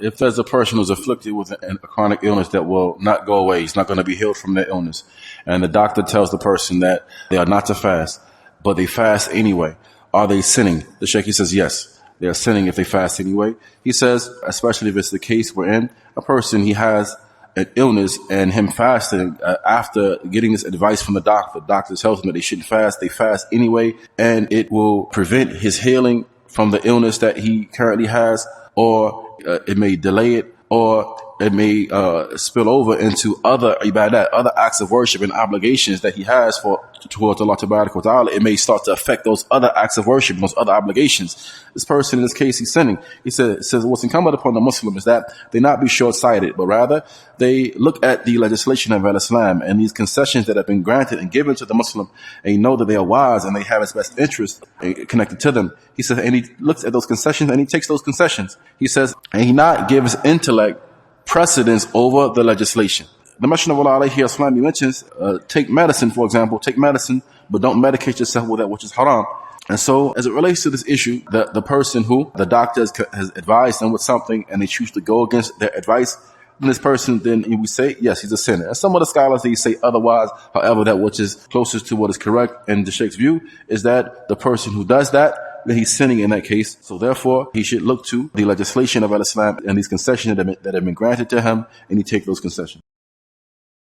if there's a person who's afflicted with a chronic illness that will not go away, he's not going to be healed from that illness, and the doctor tells the person that they are not to fast, but they fast anyway, are they sinning? The Sheikh, he says, yes, they are sinning if they fast anyway. He says, especially if it's the case wherein a person, he has an illness and him fasting after getting this advice from the doctor tells him that they shouldn't fast, they fast anyway, and it will prevent his healing from the illness that he currently has, or it may delay it, or it may spill over into other ibadat, other acts of worship and obligations that he has towards Allah Tabaraka wa Ta'ala. It may start to affect those other acts of worship, those other obligations. This person, in this case, he's sinning. He says what's incumbent upon the Muslim is that they not be short-sighted, but rather they look at the legislation of Islam and these concessions that have been granted and given to the Muslim, and know that they are wise and they have his best interest connected to them. He says, and he looks at those concessions and he takes those concessions. He says, and he not gives intellect precedence over the legislation. The Messenger of Allah alayhi wasallam, he mentions, take medicine, for example, take medicine, but don't medicate yourself with that which is haram. And so, as it relates to this issue, the person who the doctor has advised them with something and they choose to go against their advice, then this person, then we say, yes, he's a sinner. And some of the scholars, they say otherwise. However, that which is closest to what is correct in the Sheikh's view is that the person who does that, then he's sinning in that case. So therefore, he should look to the legislation of Islam and these concessions that have been granted to him, and he take those concessions.